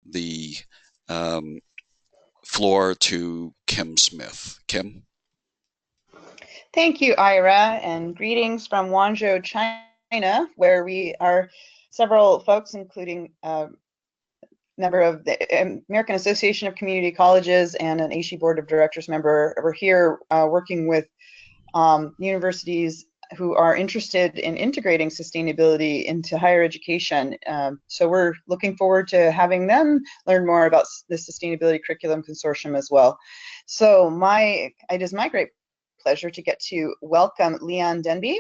the floor to Kim Smith. Kim? Thank you, Ira, and greetings from Guangzhou, China, where we are several folks, including a member of the American Association of Community Colleges and an ASHE Board of Directors member. We're here working with universities who are interested in integrating sustainability into higher education. So we're looking forward to having them learn more about the Sustainability Curriculum Consortium as well. So it is my great pleasure to get to welcome Leanne Denby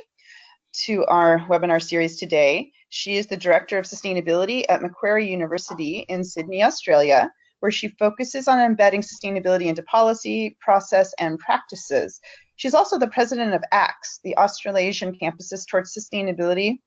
to our webinar series today. She is the Director of Sustainability at Macquarie University in Sydney, Australia, where she focuses on embedding sustainability into policy, process, and practices. She's also the president of ACTS, the Australasian Campuses Towards Sustainability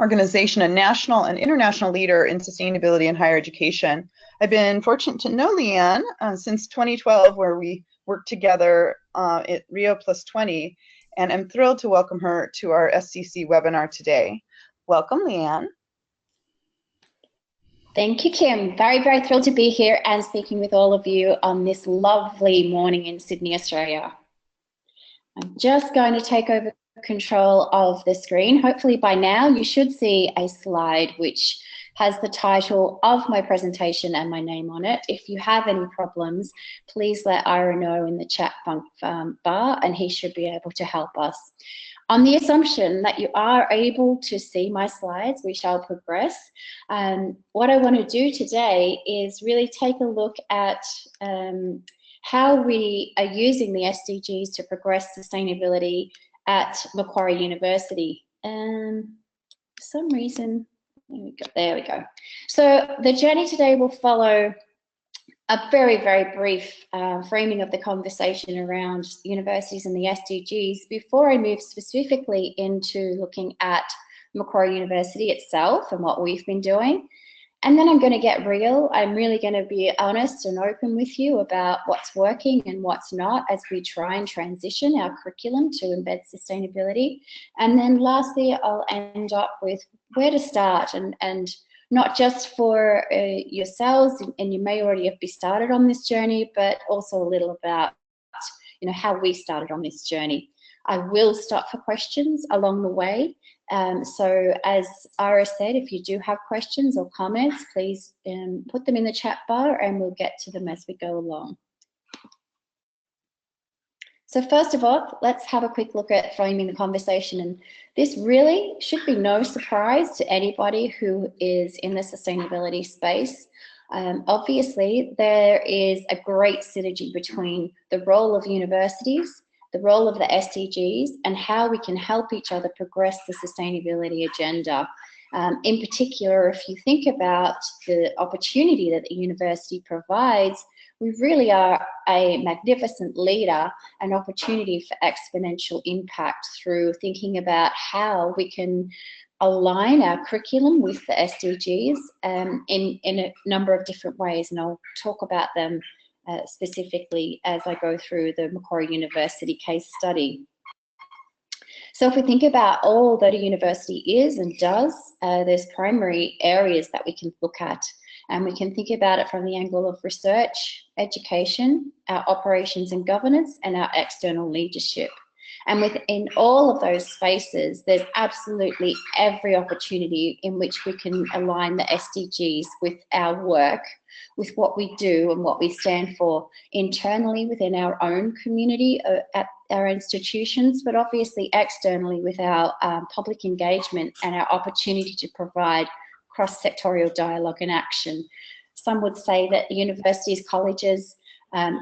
organization, a national and international leader in sustainability in higher education. I've been fortunate to know Leanne since 2012, where we worked together at Rio Plus 20, and I'm thrilled to welcome her to our SCC webinar today. Welcome, Leanne. Thank you, Kim. Very, very thrilled to be here and speaking with all of you on this lovely morning in Sydney, Australia. I'm just going to take over control of the screen. Hopefully by now you should see a slide which has the title of my presentation and my name on it. If you have any problems, please let Ira know in the chat bar and he should be able to help us. On the assumption that you are able to see my slides, we shall progress. What I want to do today is really take a look at how we are using the SDGs to progress sustainability at Macquarie University. For some reason, there we go. So the journey today will follow a very, very brief framing of the conversation around universities and the SDGs before I move specifically into looking at Macquarie University itself and what we've been doing. And then I'm going to get real. I'm really going to be honest and open with you about what's working and what's not as we try and transition our curriculum to embed sustainability. And then lastly, I'll end up with where to start and not just for yourselves, and you may already have been started on this journey, but also a little about how we started on this journey. I will stop for questions along the way. So as Ira said, if you do have questions or comments, please put them in the chat bar and we'll get to them as we go along. So first of all, let's have a quick look at framing the conversation. And this really should be no surprise to anybody who is in the sustainability space. Obviously, there is a great synergy between the role of universities, the role of the SDGs, and how we can help each other progress the sustainability agenda. In particular, if you think about the opportunity that the university provides, we really are a magnificent leader, an opportunity for exponential impact through thinking about how we can align our curriculum with the SDGs in a number of different ways, and I'll talk about them specifically as I go through the Macquarie University case study. So if we think about all that a university is and does, there's primary areas that we can look at, and we can think about it from the angle of research, education, our operations and governance, and our external leadership. And within all of those spaces, there's absolutely every opportunity in which we can align the SDGs with our work, with what we do and what we stand for internally within our own community at our institutions, but obviously externally with our public engagement and our opportunity to provide cross-sectorial dialogue and action. Some would say that universities, colleges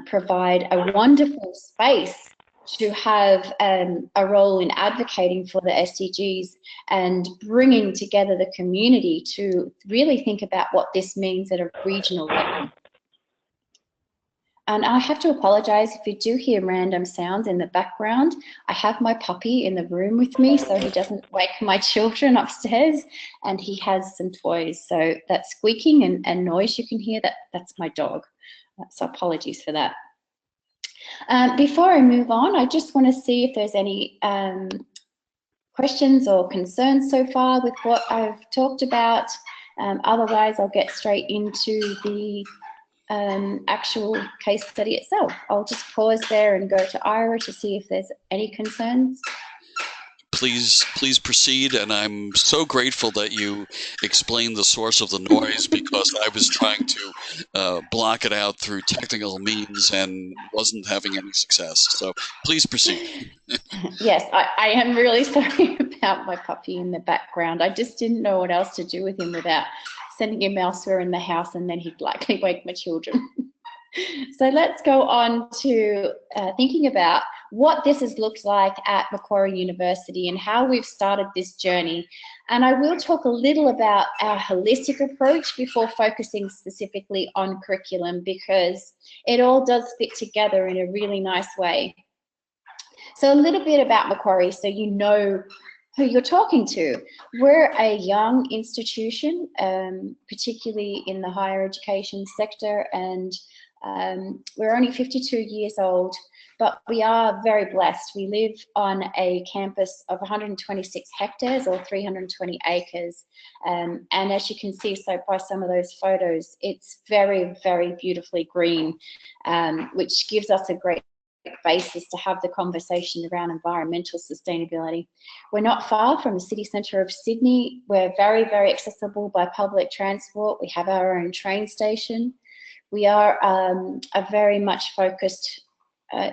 provide a wonderful space to have a role in advocating for the SDGs and bringing together the community to really think about what this means at a regional level. And I have to apologise if you do hear random sounds in the background. I have my puppy in the room with me so he doesn't wake my children upstairs, and he has some toys. So that squeaking and noise you can hear, that's my dog. So apologies for that. Before I move on, I just want to see if there's any questions or concerns so far with what I've talked about. Otherwise, I'll get straight into the actual case study itself. I'll just pause there and go to Ira to see if there's any concerns. Please proceed, and I'm so grateful that you explained the source of the noise, because I was trying to block it out through technical means and wasn't having any success. So please proceed. Yes, I am really sorry about my puppy in the background. I just didn't know what else to do with him without sending him elsewhere in the house, and then he'd likely wake my children. So let's go on to thinking about what this has looked like at Macquarie University and how we've started this journey. And I will talk a little about our holistic approach before focusing specifically on curriculum, because it all does fit together in a really nice way. So a little bit about Macquarie, so you know who you're talking to. We're a young institution, particularly in the higher education sector, and we're only 52 years old, but we are very blessed. We live on a campus of 126 hectares or 320 acres. And as you can see, so by some of those photos, it's very, very beautifully green, which gives us a great basis to have the conversation around environmental sustainability. We're not far from the city centre of Sydney. We're very, very accessible by public transport. We have our own train station. We are a very much focused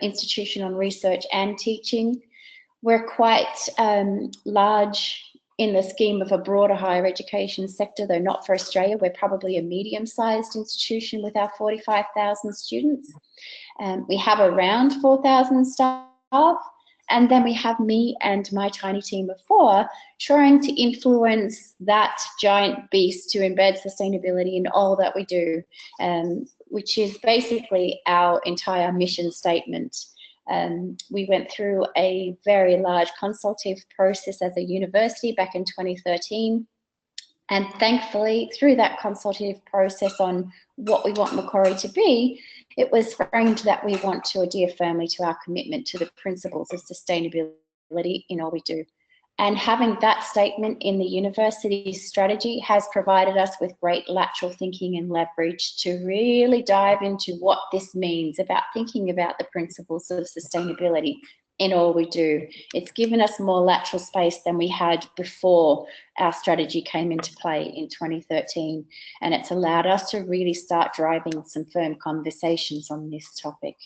institution on research and teaching. We're quite large in the scheme of a broader higher education sector, though not for Australia. We're probably a medium-sized institution with our 45,000 students. We have around 4,000 staff, and then we have me and my tiny team of 4 trying to influence that giant beast to embed sustainability in all that we do, which is basically our entire mission statement. We went through a very large consultative process as a university back in 2013. And thankfully, through that consultative process on what we want Macquarie to be, it was framed that we want to adhere firmly to our commitment to the principles of sustainability in all we do. And having that statement in the university's strategy has provided us with great lateral thinking and leverage to really dive into what this means about thinking about the principles of sustainability in all we do. It's given us more lateral space than we had before our strategy came into play in 2013, and it's allowed us to really start driving some firm conversations on this topic.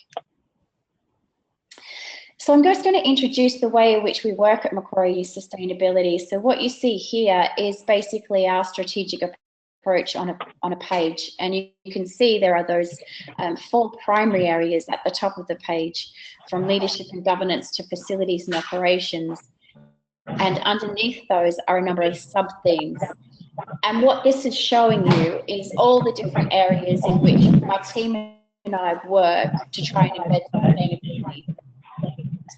So I'm just going to introduce the way in which we work at Macquarie Sustainability. So what you see here is basically our strategic approach on a page, and you can see there are those 4 primary areas at the top of the page, from leadership and governance to facilities and operations, and underneath those are a number of sub-themes. And what this is showing you is all the different areas in which my team and I work to try and embed sustainability.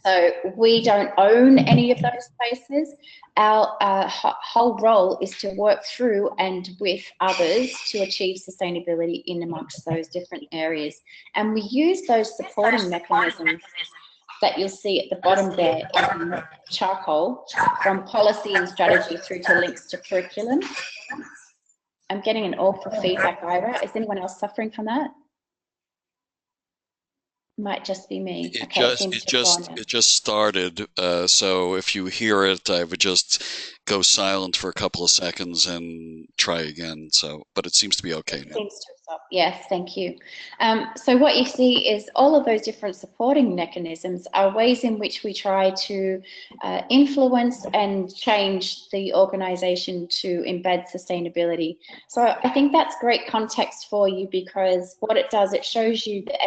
So we don't own any of those spaces. Our whole role is to work through and with others to achieve sustainability in amongst those different areas. And we use those supporting mechanisms that you'll see at the bottom there in charcoal, from policy and strategy through to links to curriculum. I'm getting an awful feedback, Ira. Is anyone else suffering from that? Might just be me. It just started, so if you hear it, I would just go silent for a couple of seconds and try again. So, but it seems to be okay now. Seems to stop. Yes, thank you. So what you see is all of those different supporting mechanisms are ways in which we try to influence and change the organisation to embed sustainability. So I think that's great context for you, because what it does, it shows you the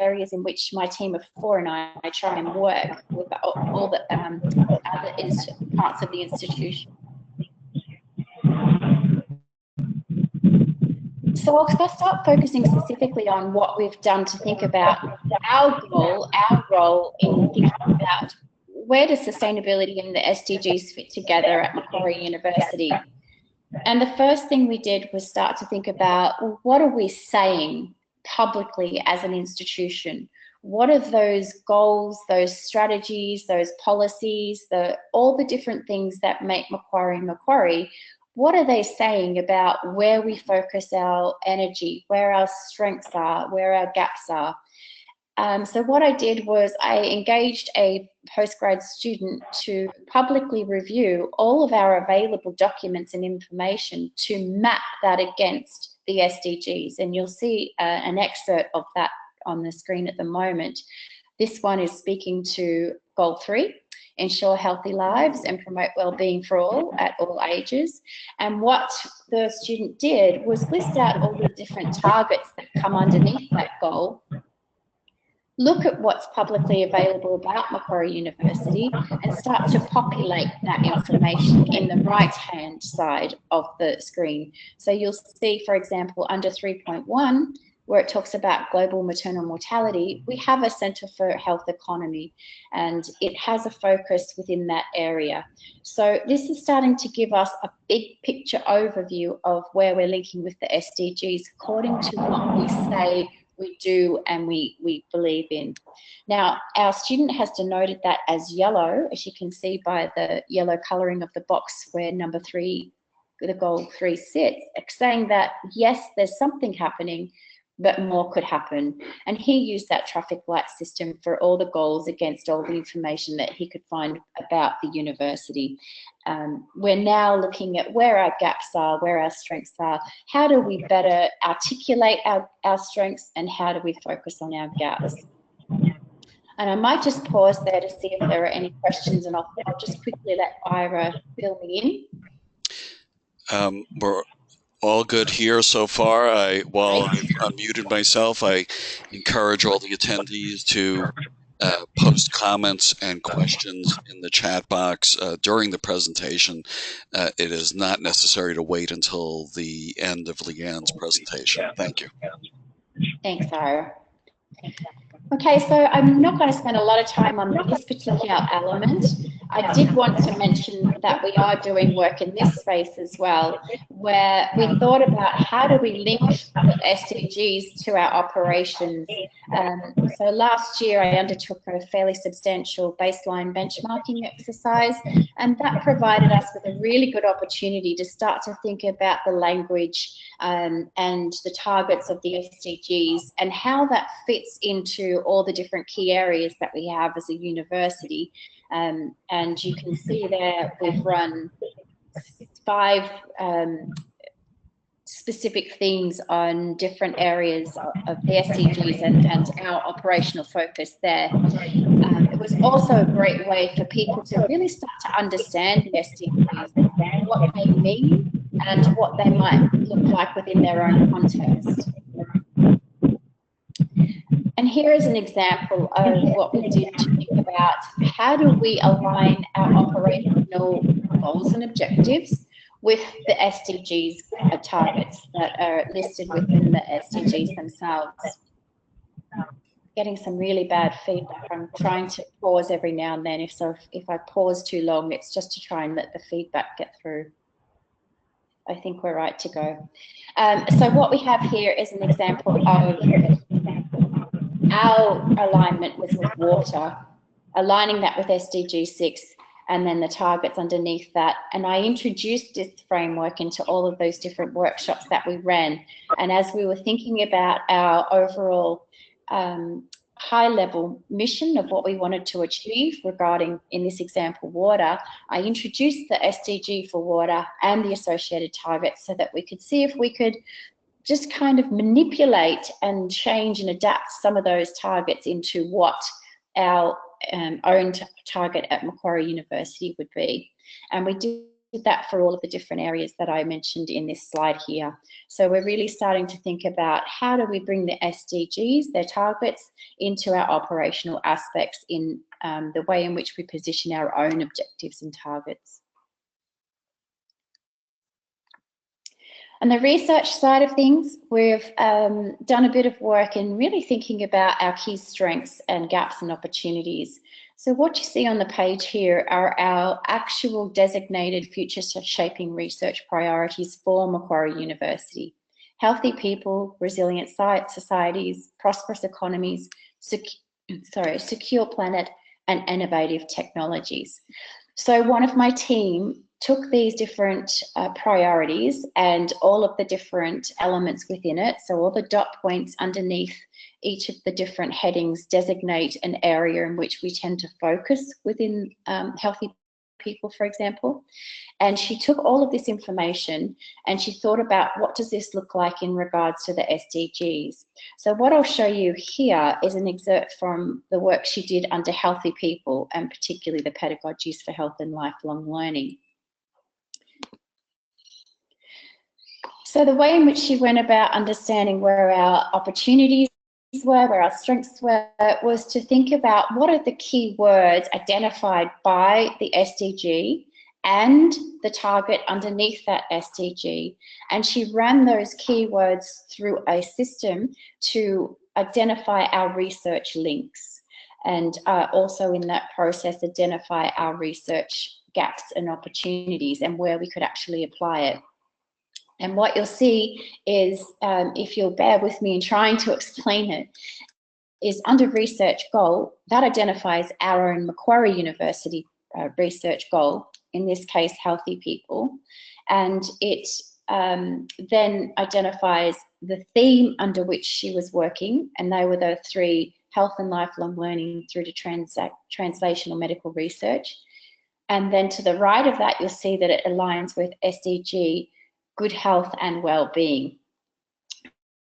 areas in which my team of 4 and I try and work with all the other parts of the institution. So I'll start focusing specifically on what we've done to think about our role in thinking about where does sustainability and the SDGs fit together at Macquarie University. And the first thing we did was start to think about, well, what are we saying publicly as an institution? What are those goals, those strategies, those policies, all the different things that make Macquarie Macquarie? what are they saying about where we focus our energy, where our strengths are, where our gaps are? So what I did was I engaged a postgrad student to publicly review all of our available documents and information to map that against the SDGs. And you'll see an excerpt of that on the screen at the moment. This one is speaking to Goal 3, ensure healthy lives and promote well-being for all at all ages. And what the student did was list out all the different targets that come underneath that goal, look at what's publicly available about Macquarie University and start to populate that information in the right-hand side of the screen. So you'll see, for example, under 3.1, where it talks about global maternal mortality, we have a Centre for Health Economy, and it has a focus within that area. So this is starting to give us a big picture overview of where we're linking with the SDGs according to what we say we do and we believe in. Now, our student has denoted that as yellow, as you can see by the yellow colouring of the box where number 3, the goal 3 sits, saying that yes, there's something happening, but more could happen. And he used that traffic light system for all the goals against all the information that he could find about the university. We're now looking at where our gaps are, where our strengths are, how do we better articulate our strengths, and how do we focus on our gaps. And I might just pause there to see if there are any questions, and I'll just quickly let Ira fill me in. We're all good here so far. While I've unmuted myself, I encourage all the attendees to post comments and questions in the chat box during the presentation. It is not necessary to wait until the end of Leanne's presentation. Thank you. Thanks, Ira. Okay, so I'm not going to spend a lot of time on this particular element. I did want to mention that we are doing work in this space as well, where we thought about how do we link the SDGs to our operations. So last year I undertook a fairly substantial baseline benchmarking exercise, and that provided us with a really good opportunity to start to think about the language and the targets of the SDGs and how that fits into all the different key areas that we have as a university. And you can see there we've run 5 specific themes on different areas of the SDGs and our operational focus there. It was also a great way for people to really start to understand the SDGs, what they mean and what they might look like within their own context. And here is an example of what we did to think about how do we align our operational goals and objectives with the SDGs targets that are listed within the SDGs themselves. Getting some really bad feedback. I'm trying to pause every now and then. If I pause too long, it's just to try and let the feedback get through. I think we're right to go. So what we have here is an example of our alignment with water, aligning that with SDG 6 and then the targets underneath that. And I introduced this framework into all of those different workshops that we ran. And as we were thinking about our overall high-level mission of what we wanted to achieve regarding, in this example, water, I introduced the SDG for water and the associated targets so that we could see if we could just kind of manipulate and change and adapt some of those targets into what our own target at Macquarie University would be. And we did that for all of the different areas that I mentioned in this slide here. So we're really starting to think about how do we bring the SDGs, their targets, into our operational aspects in the way in which we position our own objectives and targets. On the research side of things, we've done a bit of work in really thinking about our key strengths and gaps and opportunities. So what you see on the page here are our actual designated future shaping research priorities for Macquarie University. Healthy people, resilient societies, prosperous economies, secure planet, and innovative technologies. So one of my team took these different priorities and all of the different elements within it, so all the dot points underneath each of the different headings designate an area in which we tend to focus within healthy people, for example. And she took all of this information and she thought about what does this look like in regards to the SDGs. So what I'll show you here is an excerpt from the work she did under healthy people, and particularly the pedagogies for health and lifelong learning. So the way in which she went about understanding where our opportunities were, where our strengths were, was to think about what are the key words identified by the SDG and the target underneath that SDG. And she ran those keywords through a system to identify our research links, and also in that process identify our research gaps and opportunities and where we could actually apply it. And what you'll see is, if you'll bear with me in trying to explain it, is under research goal, that identifies our own Macquarie University research goal, in this case, healthy people. And it then identifies the theme under which she was working, and they were the three: health and lifelong learning through to translational medical research. And then to the right of that, you'll see that it aligns with SDG, good health and well-being.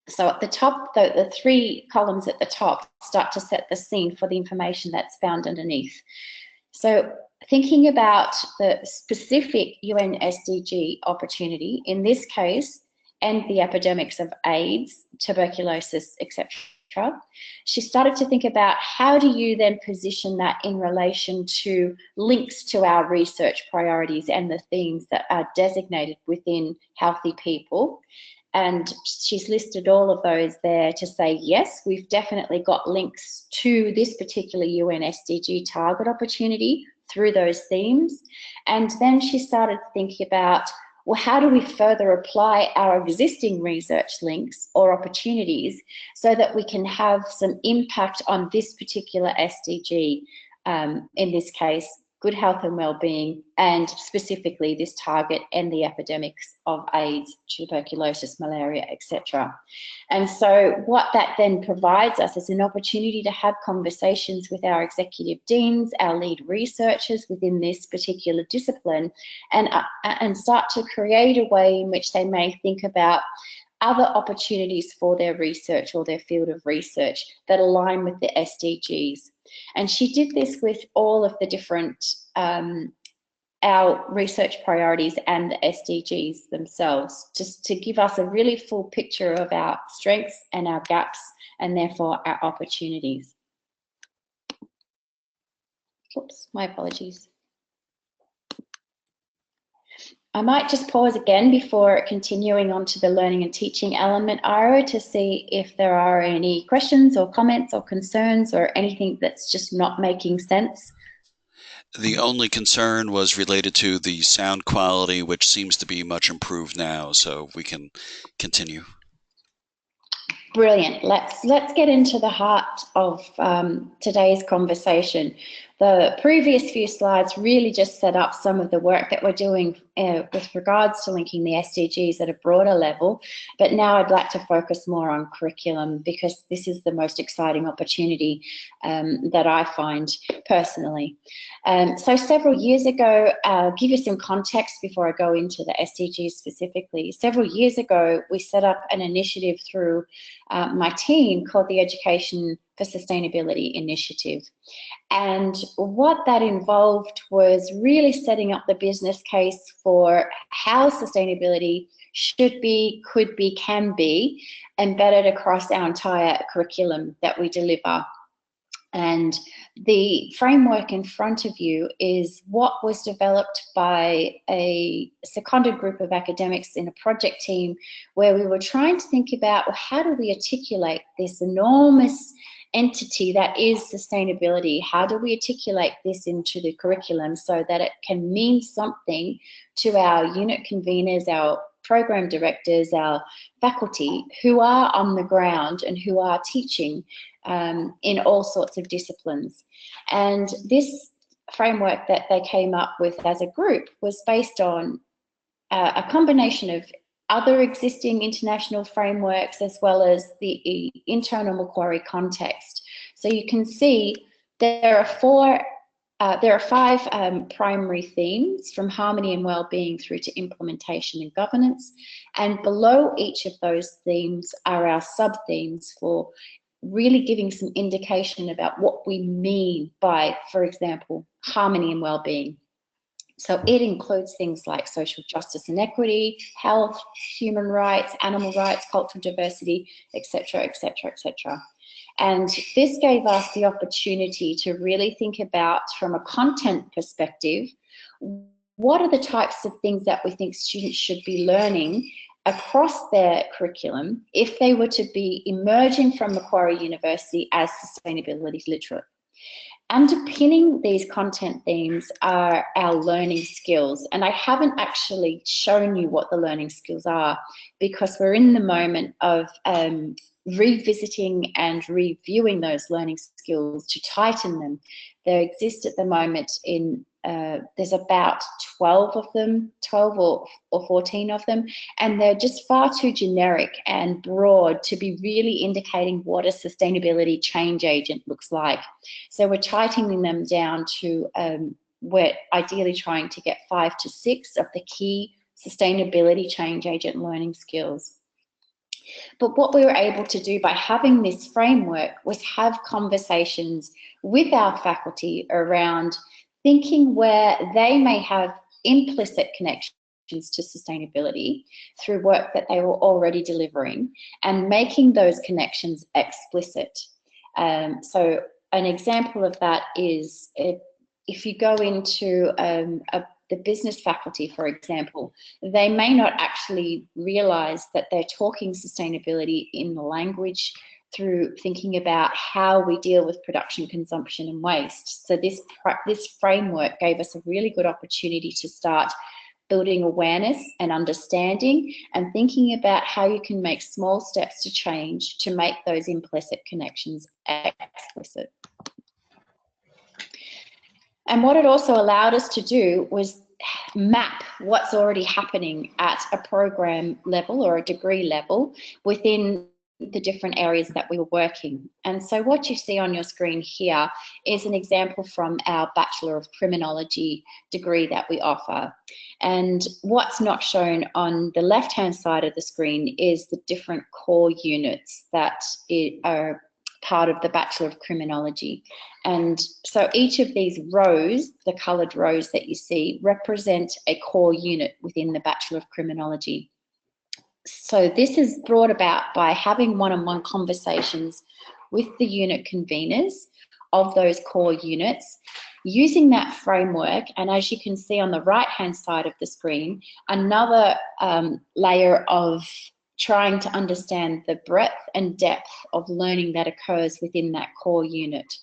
So at the top, the three columns at the top start to set the scene for the information that's found underneath. So thinking about the specific UN SDG opportunity, in this case, and the epidemics of AIDS, tuberculosis, etc., she started to think about how do you then position that in relation to links to our research priorities and the themes that are designated within healthy people. And she's listed all of those there to say, yes, we've definitely got links to this particular UN SDG target opportunity through those themes. And then she started thinking about, well, how do we further apply our existing research links or opportunities so that we can have some impact on this particular SDG, in this case, good health and well-being, and specifically this target and the epidemics of AIDS, tuberculosis, malaria, etc. And so what that then provides us is an opportunity to have conversations with our executive deans, our lead researchers within this particular discipline, and start to create a way in which they may think about other opportunities for their research or their field of research that align with the SDGs. And she did this with all of the different, our research priorities and the SDGs themselves, just to give us a really full picture of our strengths and our gaps, and therefore our opportunities. Oops, my apologies. I might just pause again before continuing on to the learning and teaching element, Ira, to see if there are any questions or comments or concerns or anything that's just not making sense. The only concern was related to the sound quality, which seems to be much improved now, so we can continue. Brilliant. Let's get into the heart of today's conversation. The previous few slides really just set up some of the work that we're doing with regards to linking the SDGs at a broader level, but now I'd like to focus more on curriculum, because this is the most exciting opportunity that I find personally. So several years ago, I'll give you some context before I go into the SDGs specifically. Several years ago, we set up an initiative through my team called the Education for Sustainability Initiative. And what that involved was really setting up the business case for how sustainability should be, could be, can be embedded across our entire curriculum that we deliver. And the framework in front of you is what was developed by a seconded group of academics in a project team, where we were trying to think about, well, how do we articulate this enormous entity that is sustainability? How do we articulate this into the curriculum so that it can mean something to our unit conveners, our program directors, our faculty who are on the ground and who are teaching in all sorts of disciplines? And this framework that they came up with as a group was based on a combination of other existing international frameworks as well as the internal Macquarie context. So you can see there are 5 primary themes, from harmony and well-being through to implementation and governance. And below each of those themes are our sub-themes for really giving some indication about what we mean by, for example, harmony and well-being. So it includes things like social justice and equity, health, human rights, animal rights, cultural diversity, etc., etc., etc. And this gave us the opportunity to really think about, from a content perspective, what are the types of things that we think students should be learning across their curriculum if they were to be emerging from Macquarie University as sustainability literate. Underpinning these content themes are our learning skills, and I haven't actually shown you what the learning skills are because we're in the moment of revisiting and reviewing those learning skills to tighten them. They exist at the moment in there's about 12 of them, 12 or 14 of them, and they're just far too generic and broad to be really indicating what a sustainability change agent looks like. So we're tightening them down to, we're ideally trying to get 5 to 6 of the key sustainability change agent learning skills. But what we were able to do by having this framework was have conversations with our faculty around thinking where they may have implicit connections to sustainability through work that they were already delivering and making those connections explicit. So an example of that is if you go into the business faculty, for example, they may not actually realise that they're talking sustainability in the language through thinking about how we deal with production, consumption and waste. So this framework gave us a really good opportunity to start building awareness and understanding and thinking about how you can make small steps to change to make those implicit connections explicit. And what it also allowed us to do was map what's already happening at a program level or a degree level within the different areas that we were working. And so what you see on your screen here is an example from our Bachelor of Criminology degree that we offer. And what's not shown on the left-hand side of the screen is the different core units that are part of the Bachelor of Criminology. And so each of these rows, the coloured rows that you see, represent a core unit within the Bachelor of Criminology. So this is brought about by having one-on-one conversations with the unit conveners of those core units, using that framework, and as you can see on the right-hand side of the screen, another layer of trying to understand the breadth and depth of learning that occurs within that core unit.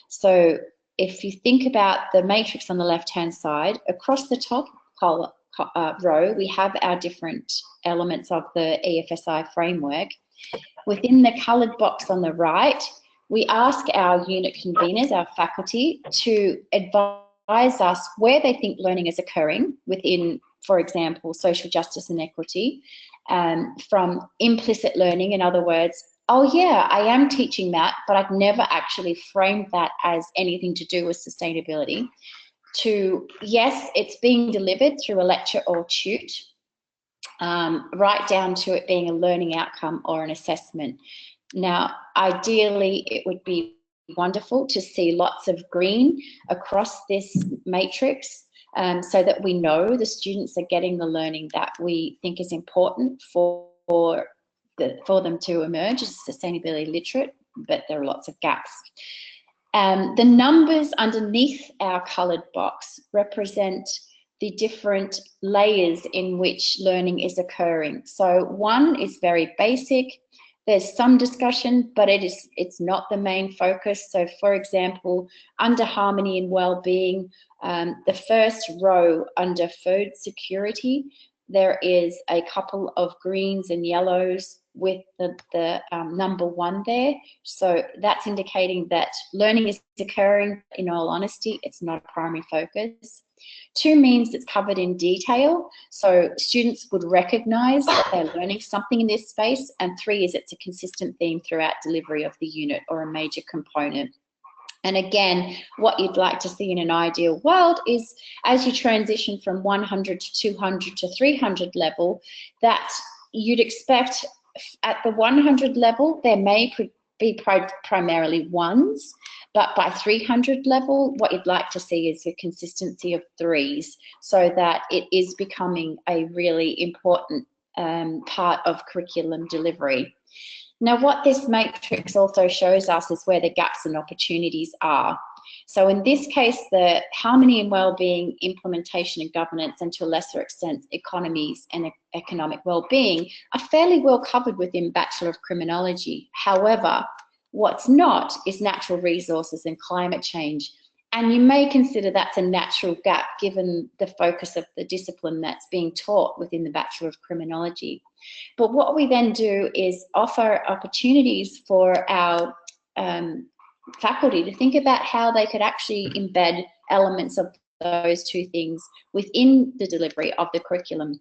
So if you think about the matrix on the left-hand side, across the top row, we have our different elements of the EFSI framework. Within the coloured box on the right, we ask our unit conveners, our faculty, to advise us where they think learning is occurring within, for example, social justice and equity, from implicit learning. In other words, oh yeah, I am teaching that, but I've never actually framed that as anything to do with sustainability, to yes, it's being delivered through a lecture or tute, right down to it being a learning outcome or an assessment. Now, ideally, it would be wonderful to see lots of green across this matrix, so that we know the students are getting the learning that we think is important for them to emerge as sustainability literate, but there are lots of gaps. The numbers underneath our coloured box represent the different layers in which learning is occurring. So one is very basic. There's some discussion, but it's not the main focus. So for example, under harmony and well-being, the first row under food security, there is a couple of greens and yellows with the number 1 there. So that's indicating that learning is occurring. In all honesty, it's not a primary focus. 2 means it's covered in detail, so students would recognise that they're learning something in this space. And 3 is it's a consistent theme throughout delivery of the unit or a major component. And again, what you'd like to see in an ideal world is as you transition from 100 to 200 to 300 level, that you'd expect at the 100 level, there may be primarily 1s, but by 300 level, what you'd like to see is a consistency of 3s, so that it is becoming a really important part of curriculum delivery. Now, what this matrix also shows us is where the gaps and opportunities are. So in this case, the harmony and well-being, implementation and governance, and to a lesser extent, economies and economic well-being are fairly well covered within Bachelor of Criminology. However, what's not is natural resources and climate change. And you may consider that's a natural gap given the focus of the discipline that's being taught within the Bachelor of Criminology. But what we then do is offer opportunities for our faculty to think about how they could actually embed elements of those 2 things within the delivery of the curriculum.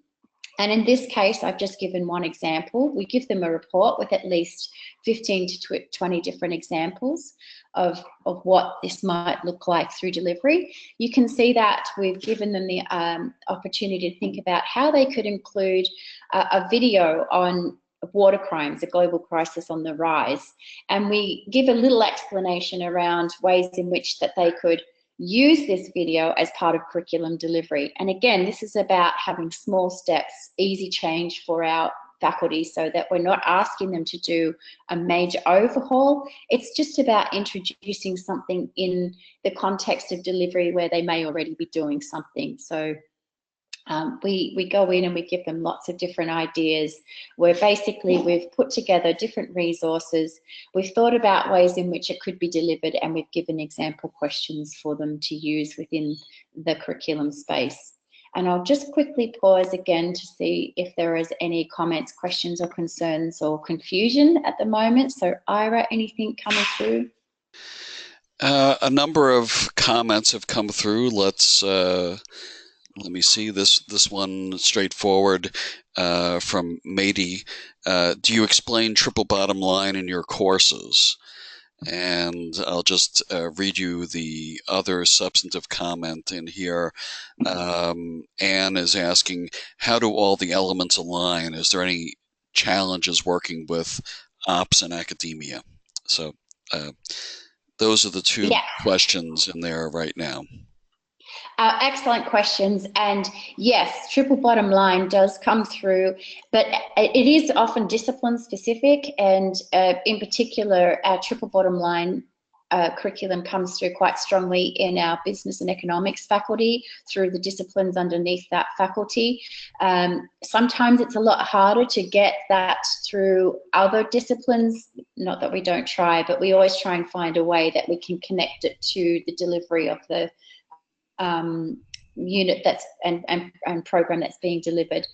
And in this case, I've just given one example. We give them a report with at least 15 to 20 different examples of what this might look like through delivery. You can see that we've given them the opportunity to think about how they could include a video on water crimes, a global crisis on the rise. And we give a little explanation around ways in which that they could use this video as part of curriculum delivery. And again, this is about having small steps, easy change for our faculty, so that we're not asking them to do a major overhaul. It's just about introducing something in the context of delivery where they may already be doing something. So we go in and we give them lots of different ideas where basically we've put together different resources, we've thought about ways in which it could be delivered, and we've given example questions for them to use within the curriculum space. And I'll just quickly pause again to see if there is any comments, questions or concerns or confusion at the moment. So Ira, anything coming through? A number of comments have come through. Let me see this one straightforward from Mady. Do you explain triple bottom line in your courses? And I'll just read you the other substantive comment in here. Anne is asking, how do all the elements align? Is there any challenges working with ops and academia? So those are the 2 questions in there right now. Excellent questions. And yes, triple bottom line does come through, but it is often discipline specific. And in particular, our triple bottom line curriculum comes through quite strongly in our business and economics faculty through the disciplines underneath that faculty. Sometimes it's a lot harder to get that through other disciplines, not that we don't try, but we always try and find a way that we can connect it to the delivery of the unit that's and program that's being delivered.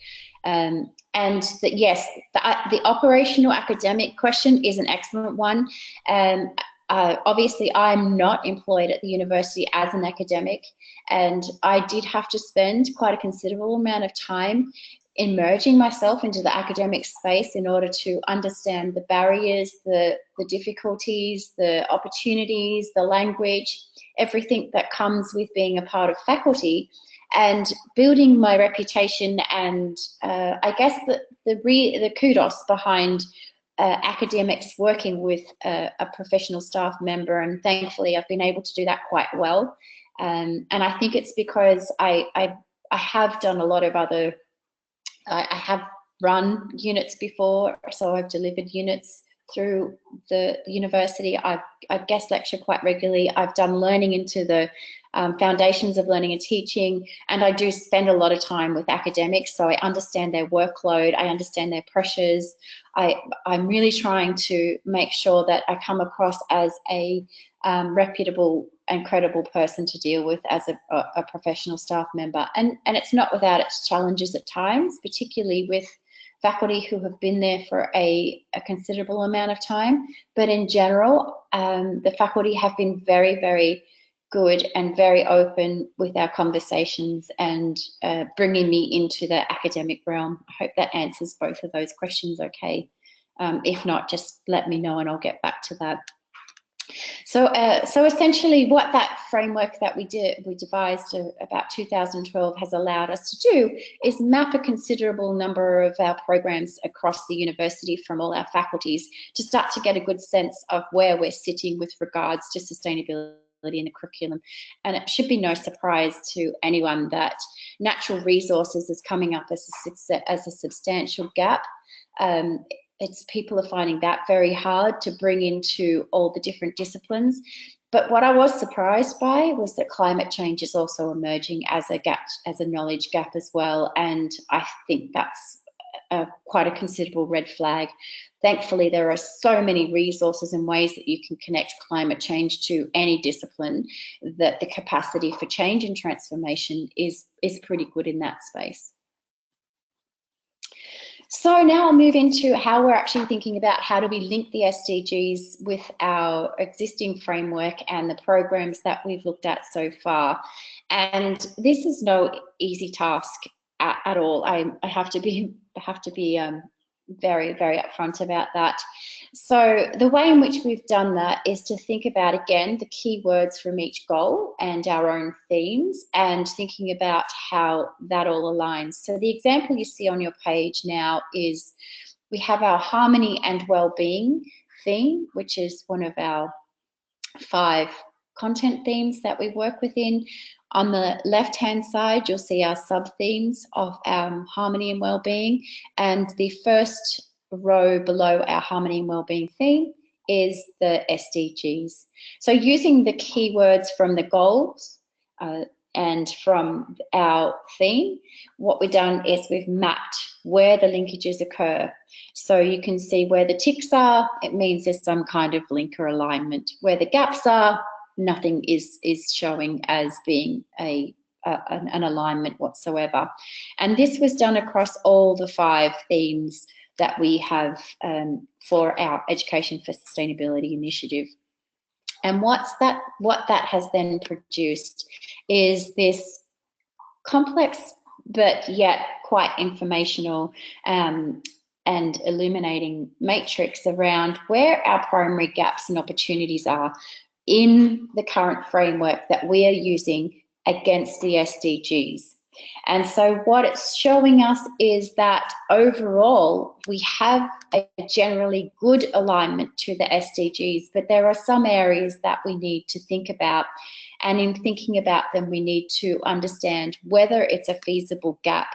And that, yes, the operational academic question is an excellent one. Obviously, I'm not employed at the university as an academic, and I did have to spend quite a considerable amount of time immersing myself into the academic space in order to understand the barriers, the difficulties, the opportunities, the language, everything that comes with being a part of faculty, and building my reputation and I guess the kudos behind academics working with a professional staff member, and thankfully I've been able to do that quite well. And I think it's because I have done a lot of other, I have run units before, so I've delivered units through the university. I've guest lectured quite regularly. I've done learning into the foundations of learning and teaching, and I do spend a lot of time with academics, so I understand their workload, I understand their pressures. I'm really trying to make sure that I come across as a reputable and credible person to deal with as a professional staff member. And it's not without its challenges at times, particularly with faculty who have been there for a considerable amount of time, but in general, the faculty have been very, very good and very open with our conversations and bringing me into the academic realm. I hope that answers both of those questions okay. If not, just let me know and I'll get back to that. So essentially what that framework that we devised about 2012 has allowed us to do is map a considerable number of our programs across the university from all our faculties to start to get a good sense of where we're sitting with regards to sustainability in the curriculum. And it should be no surprise to anyone that natural resources is coming up as a substantial gap. It's people are finding that very hard to bring into all the different disciplines. But what I was surprised by was that climate change is also emerging as a gap, as a knowledge gap as well. And I think that's quite a considerable red flag. Thankfully, there are so many resources and ways that you can connect climate change to any discipline that the capacity for change and transformation is pretty good in that space. So now I'll move into how we're actually thinking about how do we link the SDGs with our existing framework and the programs that we've looked at so far. And this is no easy task at all. I have to be very, very upfront about that. So the way in which we've done that is to think about, again, the key words from each goal and our own themes and thinking about how that all aligns. So the example you see on your page now is we have our harmony and well-being theme, which is one of our 5 content themes that we work within. On the left-hand side, you'll see our sub-themes of harmony and well-being, and the first row below our harmony and well-being theme is the SDGs. So using the keywords from the goals and from our theme, what we've done is we've mapped where the linkages occur. So you can see where the ticks are, it means there's some kind of link or alignment. Where the gaps are, nothing is showing as being an alignment whatsoever. And this was done across all the 5 themes that we have for our Education for Sustainability initiative. And what that has then produced is this complex but yet quite informational and illuminating matrix around where our primary gaps and opportunities are in the current framework that we are using against the SDGs. And so what it's showing us is that overall we have a generally good alignment to the SDGs, but there are some areas that we need to think about. And in thinking about them, we need to understand whether it's a feasible gap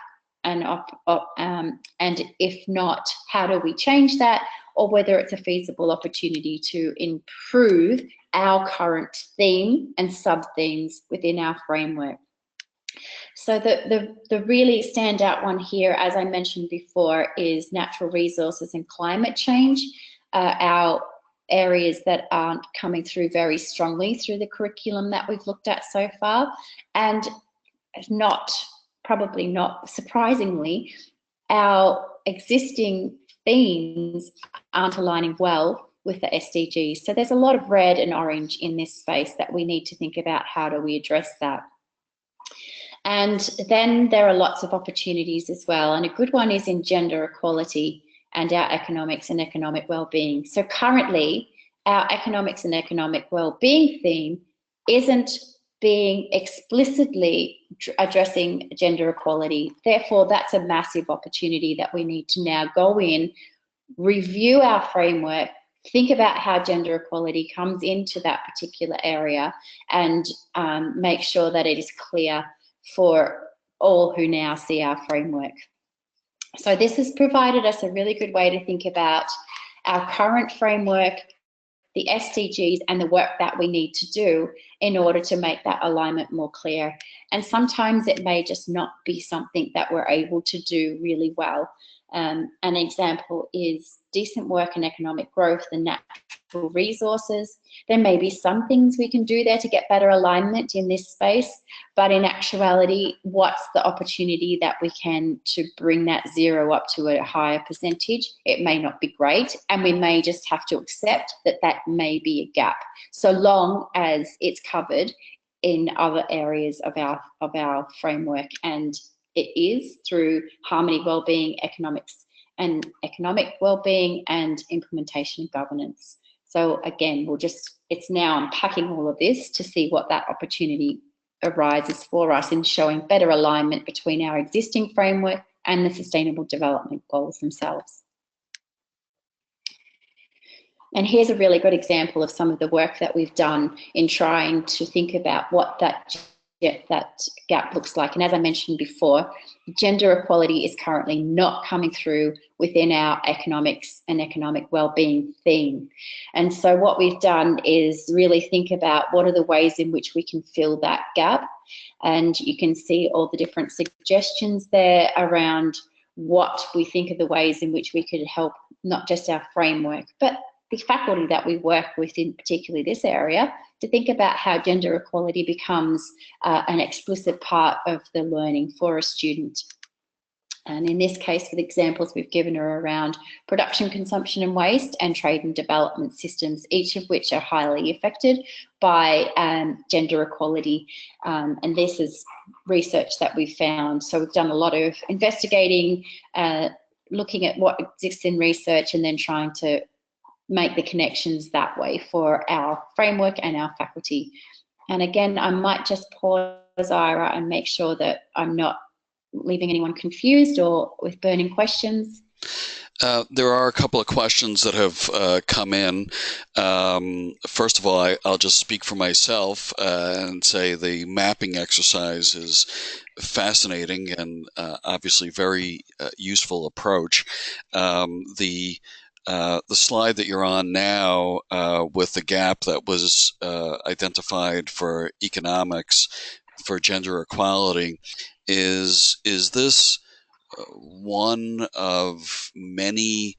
and if not, how do we change that, or whether it's a feasible opportunity to improve our current theme and sub-themes within our framework. So the really standout one here, as I mentioned before, is natural resources and climate change, our areas that aren't coming through very strongly through the curriculum that we've looked at so far. And probably not surprisingly, our existing themes aren't aligning well with the SDGs. So there's a lot of red and orange in this space that we need to think about how do we address that. And then there are lots of opportunities as well. And a good one is in gender equality and our economics and economic well-being. So currently, our economics and economic well-being theme isn't being explicitly addressing gender equality. Therefore, that's a massive opportunity that we need to now go in, review our framework, think about how gender equality comes into that particular area, and make sure that it is clear for all who now see our framework. So this has provided us a really good way to think about our current framework, the SDGs, and the work that we need to do in order to make that alignment more clear. And sometimes it may just not be something that we're able to do really well. An example is decent work and economic growth and natural natural resources. There may be some things we can do there to get better alignment in this space, but in actuality, what's the opportunity that we can to bring that zero up to a higher percentage? It may not be great, and we may just have to accept that that may be a gap, so long as it's covered in other areas of our framework, and it is through harmony, wellbeing, economic well-being, and implementation and governance. So again, it's now unpacking all of this to see what that opportunity arises for us in showing better alignment between our existing framework and the Sustainable Development Goals themselves. And here's a really good example of some of the work that we've done in trying to think about what that gap looks like. And as I mentioned before, gender equality is currently not coming through within our economics and economic well-being theme. And so what we've done is really think about what are the ways in which we can fill that gap. And you can see all the different suggestions there around what we think are the ways in which we could help not just our framework, but the faculty that we work with in particularly this area, to think about how gender equality becomes an explicit part of the learning for a student. And in this case, the examples we've given are around production, consumption and waste, and trade and development systems, each of which are highly affected by gender equality. And this is research that we've found. So we've done a lot of investigating, looking at what exists in research, and then trying to make the connections that way for our framework and our faculty. And again, I might just pause, Ira, and make sure that I'm not leaving anyone confused or with burning questions. There are a couple of questions that have come in. First of all, I'll just speak for myself and say the mapping exercise is fascinating and obviously very useful approach. The slide that you're on now with the gap that was identified for economics for gender equality, is this one of many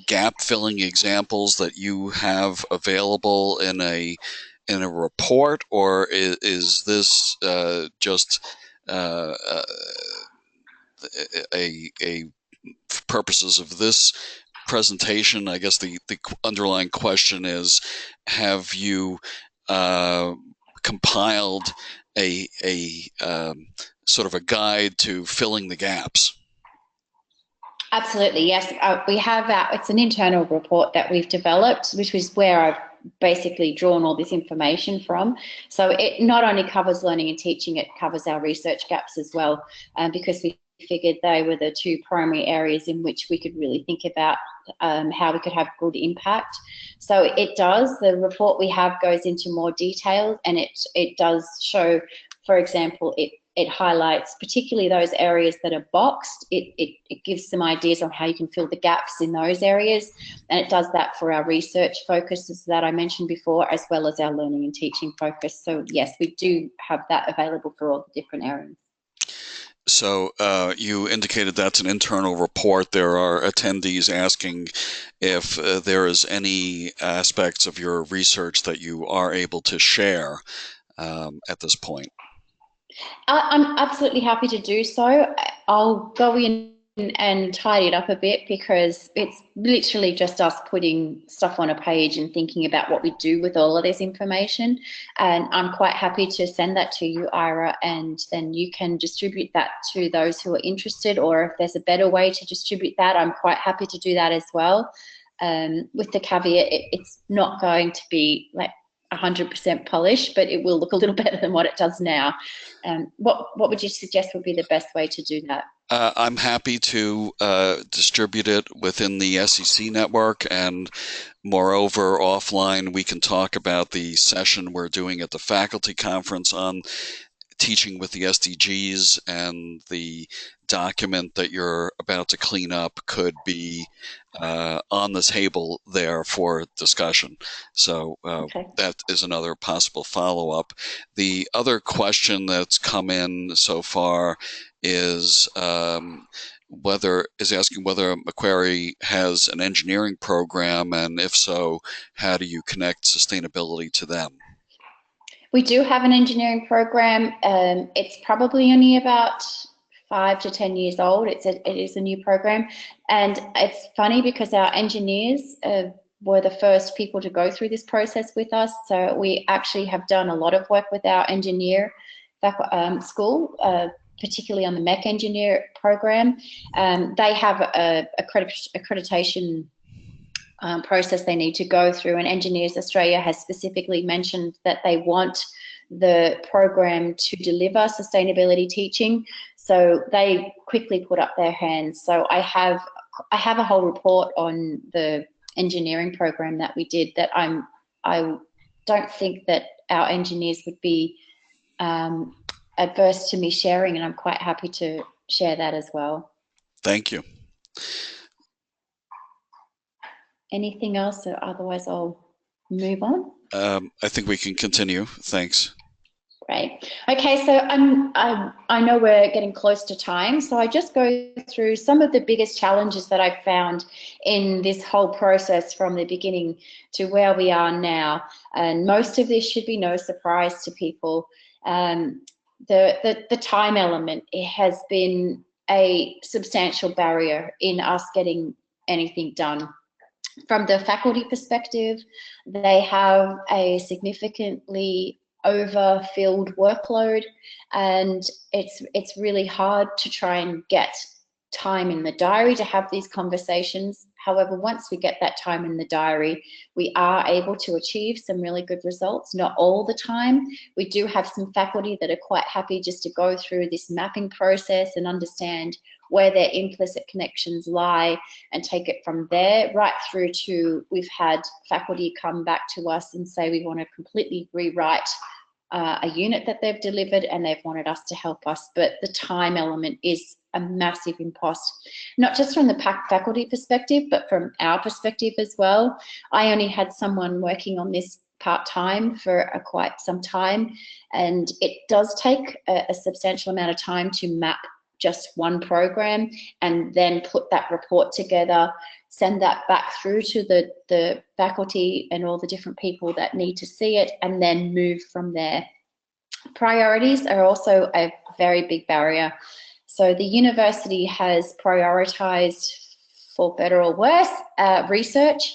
gap-filling examples that you have available in a report, or is this just a purposes of this presentation? I guess the underlying question is, have you compiled a sort of a guide to filling the gaps? Absolutely, yes. We have it's an internal report that we've developed, which is where I've basically drawn all this information from. So it not only covers learning and teaching, it covers our research gaps as well, because we figured they were the two primary areas in which we could really think about how we could have good impact. So it does, the report we have goes into more detail, and it does show, for example, it highlights particularly those areas that are boxed. It gives some ideas on how you can fill the gaps in those areas, and it does that for our research focuses that I mentioned before, as well as our learning and teaching focus. So yes, we do have that available for all the different areas. So you indicated that's an internal report. There are attendees asking if there is any aspects of your research that you are able to share at this point. I'm absolutely happy to do so. I'll go in and tidy it up a bit, because it's literally just us putting stuff on a page and thinking about what we do with all of this information. And I'm quite happy to send that to you, Ira, and then you can distribute that to those who are interested, or if there's a better way to distribute that, I'm quite happy to do that as well. With the caveat, it's not going to be like 100% polished, but it will look a little better than what it does now. What would you suggest would be the best way to do that? I'm happy to distribute it within the SCC network, and moreover, offline, we can talk about the session we're doing at the faculty conference on teaching with the SDGs, and the document that you're about to clean up could be on the table there for discussion. So Okay. that is another possible follow-up. The other question that's come in so far is asking whether Macquarie has an engineering program, and if so, how do you connect sustainability to them? We do have an engineering program. It's probably only about 5 to 10 years old. It is a new program, and it's funny because our engineers were the first people to go through this process with us. So we actually have done a lot of work with our engineer school, particularly on the mech engineer program. They have a accreditation process they need to go through, and Engineers Australia has specifically mentioned that they want the program to deliver sustainability teaching, so they quickly put up their hands. So I have a whole report on the engineering program that we did that I don't think that our engineers would be adverse to me sharing, and I'm quite happy to share that as well. Thank you. Anything else? Or otherwise I'll move on. I think we can continue. Thanks. Great. Okay, so I know we're getting close to time, so I just go through some of the biggest challenges that I've found in this whole process from the beginning to where we are now. And most of this should be no surprise to people. The time element, it has been a substantial barrier in us getting anything done. From the faculty perspective, they have a significantly overfilled workload, and it's really hard to try and get time in the diary to have these conversations. However, once we get that time in the diary, we are able to achieve some really good results. Not all the time. We do have some faculty that are quite happy just to go through this mapping process and understand where their implicit connections lie and take it from there, right through to we've had faculty come back to us and say we want to completely rewrite a unit that they've delivered, and they've wanted us to help us. But the time element is a massive impost, not just from the faculty perspective, but from our perspective as well. I only had someone working on this part-time for quite some time, and it does take a substantial amount of time to map just one program and then put that report together, send that back through to the faculty and all the different people that need to see it, and then move from there. Priorities are also a very big barrier. So the university has prioritized, for better or worse, research,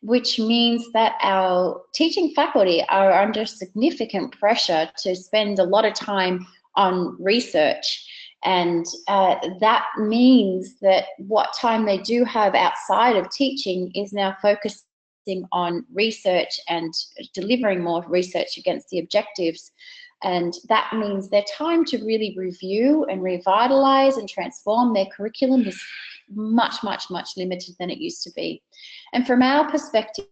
which means that our teaching faculty are under significant pressure to spend a lot of time on research. And that means that what time they do have outside of teaching is now focusing on research and delivering more research against the objectives. And that means their time to really review and revitalize and transform their curriculum is much, much, much limited than it used to be. And from our perspective,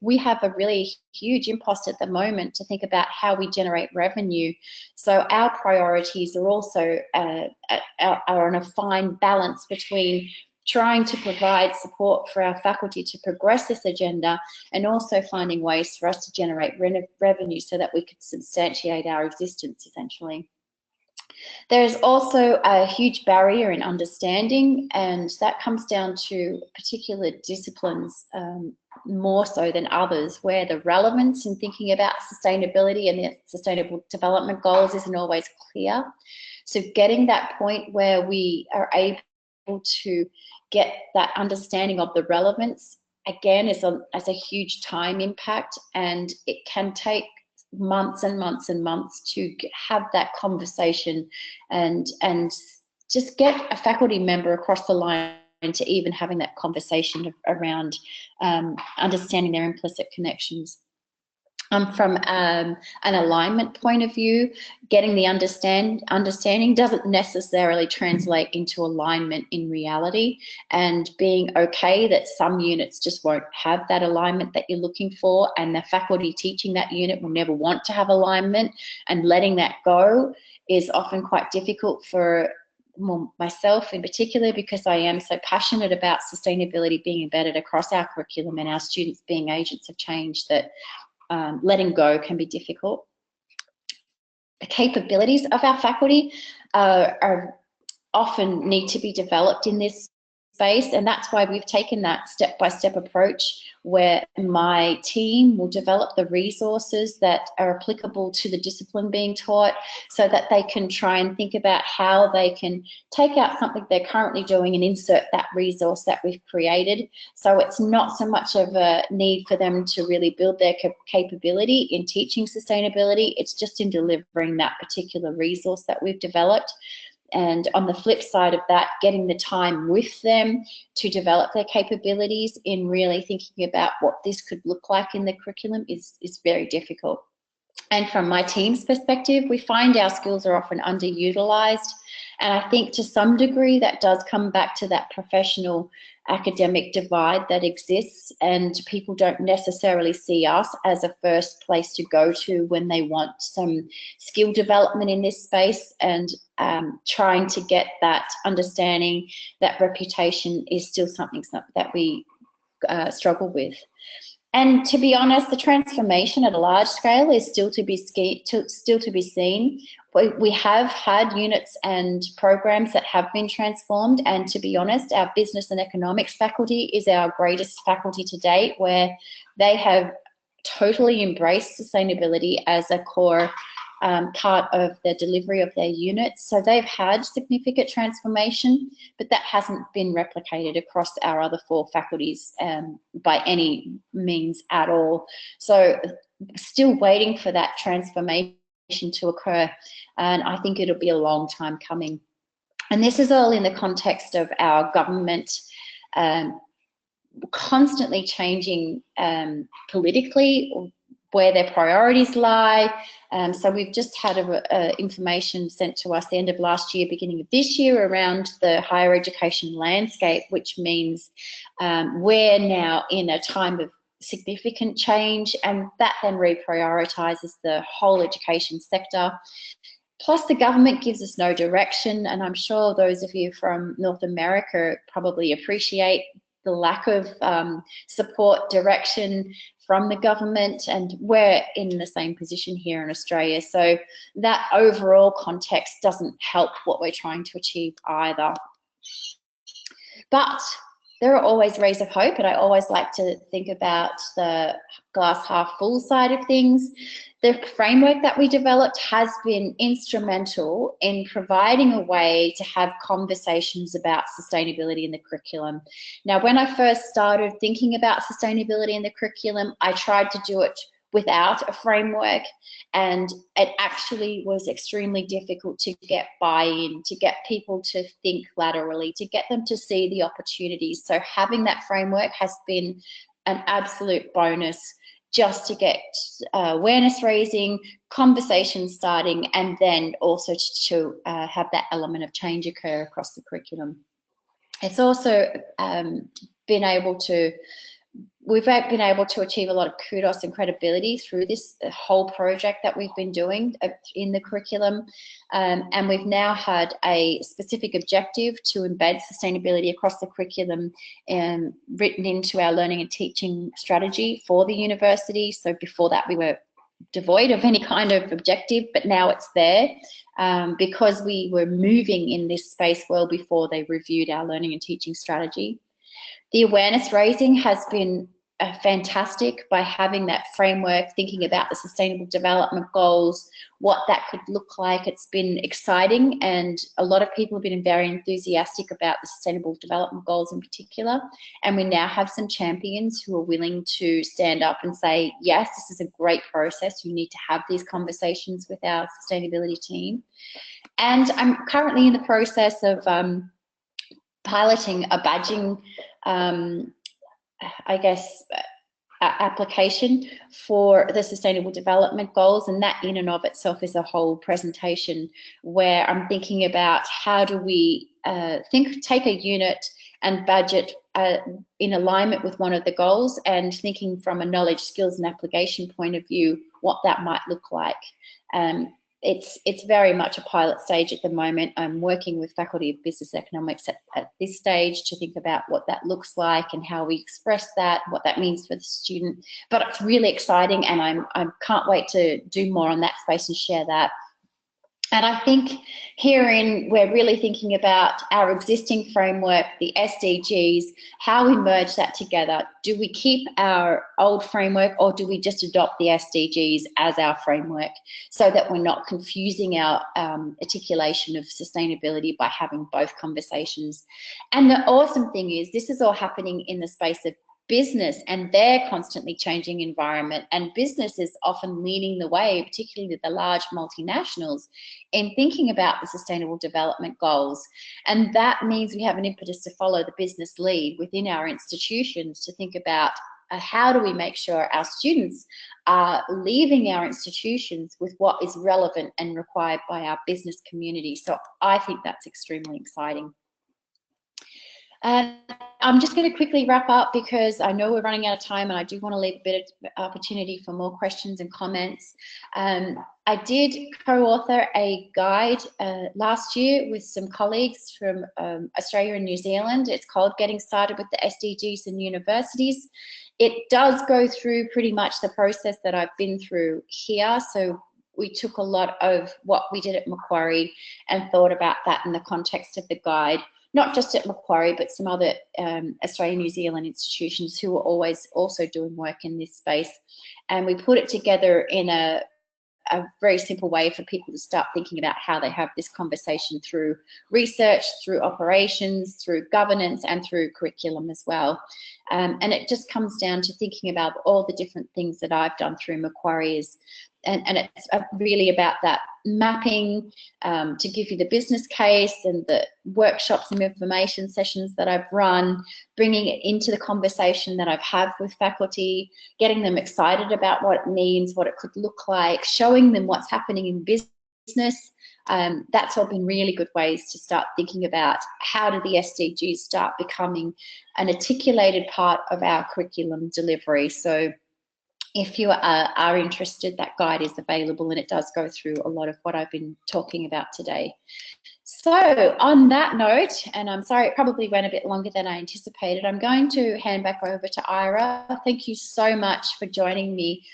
we have a really huge impost at the moment to think about how we generate revenue. So our priorities are also are on a fine balance between trying to provide support for our faculty to progress this agenda, and also finding ways for us to generate revenue so that we could substantiate our existence, essentially. There's also a huge barrier in understanding, and that comes down to particular disciplines more so than others, where the relevance in thinking about sustainability and the sustainable development goals isn't always clear. So getting that point where we are able to get that understanding of the relevance, again, is a huge time impact, and it can take months and months and months to have that conversation and just get a faculty member across the line to even having that conversation around understanding their implicit connections. From an alignment point of view, getting the understanding doesn't necessarily translate into alignment in reality, and being okay that some units just won't have that alignment that you're looking for, and the faculty teaching that unit will never want to have alignment, and letting that go is often quite difficult for myself in particular, because I am so passionate about sustainability being embedded across our curriculum and our students being agents of change that letting go can be difficult. The capabilities of our faculty are often need to be developed in this space, and that's why we've taken that step-by-step approach where my team will develop the resources that are applicable to the discipline being taught, so that they can try and think about how they can take out something they're currently doing and insert that resource that we've created. So it's not so much of a need for them to really build their capability in teaching sustainability, it's just in delivering that particular resource that we've developed. And on the flip side of that, getting the time with them to develop their capabilities in really thinking about what this could look like in the curriculum is very difficult. And from my team's perspective, we find our skills are often underutilised. And I think to some degree that does come back to that professional academic divide that exists, and people don't necessarily see us as a first place to go to when they want some skill development in this space, and trying to get that understanding, that reputation is still something that we struggle with. And to be honest, the transformation at a large scale is still to be seen. We have had units and programs that have been transformed, and to be honest, our business and economics faculty is our greatest faculty to date, where they have totally embraced sustainability as a core part of the delivery of their units. So they've had significant transformation, but that hasn't been replicated across our other 4 faculties by any means at all. So still waiting for that transformation to occur, and I think it'll be a long time coming. And this is all in the context of our government constantly changing politically, where their priorities lie. So we've just had information sent to us the end of last year, beginning of this year, around the higher education landscape, which means we're now in a time of significant change, and that then reprioritises the whole education sector. Plus the government gives us no direction, and I'm sure those of you from North America probably appreciate the lack of support, direction from the government, and we're in the same position here in Australia. So that overall context doesn't help what we're trying to achieve either. But there are always rays of hope, and I always like to think about the glass half full side of things. The framework that we developed has been instrumental in providing a way to have conversations about sustainability in the curriculum. Now, when I first started thinking about sustainability in the curriculum, I tried to do it without a framework, and it actually was extremely difficult to get buy-in, to get people to think laterally, to get them to see the opportunities. So having that framework has been an absolute bonus, just to get awareness raising, conversation starting, and then also to have that element of change occur across the curriculum. It's also we've been able to achieve a lot of kudos and credibility through this whole project that we've been doing in the curriculum. And we've now had a specific objective to embed sustainability across the curriculum written into our learning and teaching strategy for the university. So before that, we were devoid of any kind of objective, but now it's there because we were moving in this space well before they reviewed our learning and teaching strategy. The awareness raising has been fantastic by having that framework, thinking about the sustainable development goals, what that could look like. It's been exciting, and a lot of people have been very enthusiastic about the sustainable development goals in particular. And we now have some champions who are willing to stand up and say, yes, this is a great process. You need to have these conversations with our sustainability team. And I'm currently in the process of piloting a badging application for the Sustainable Development Goals, and that in and of itself is a whole presentation where I'm thinking about how do we take a unit and badge it in alignment with one of the goals, and thinking from a knowledge, skills and application point of view what that might look like. It's very much a pilot stage at the moment. I'm working with Faculty of Business Economics at this stage to think about what that looks like and how we express that, what that means for the student. But it's really exciting, and I can't wait to do more on that space and share that. And I think herein we're really thinking about our existing framework, the SDGs, how we merge that together. Do we keep our old framework, or do we just adopt the SDGs as our framework so that we're not confusing our articulation of sustainability by having both conversations? And the awesome thing is this is all happening in the space of business and their constantly changing environment, and business is often leading the way, particularly the large multinationals, in thinking about the sustainable development goals. And that means we have an impetus to follow the business lead within our institutions to think about how do we make sure our students are leaving our institutions with what is relevant and required by our business community. So I think that's extremely exciting. I'm just going to quickly wrap up because I know we're running out of time and I do want to leave a bit of opportunity for more questions and comments. I did co-author a guide last year with some colleagues from Australia and New Zealand. It's called Getting Started with the SDGs in Universities. It does go through pretty much the process that I've been through here. So we took a lot of what we did at Macquarie and thought about that in the context of the guide. Not just at Macquarie, but some other Australian, New Zealand institutions who are always also doing work in this space. And we put it together in a very simple way for people to start thinking about how they have this conversation through research, through operations, through governance, and through curriculum as well. And it just comes down to thinking about all the different things that I've done through Macquarie and it's really about that mapping to give you the business case and the workshops and information sessions that I've run, bringing it into the conversation that I've had with faculty, getting them excited about what it means, what it could look like, showing them what's happening in business. That's all been really good ways to start thinking about how do the SDGs start becoming an articulated part of our curriculum delivery. So if you are interested, that guide is available and it does go through a lot of what I've been talking about today. So on that note, and I'm sorry it probably went a bit longer than I anticipated, I'm going to hand back over to Ira. Thank you so much for joining me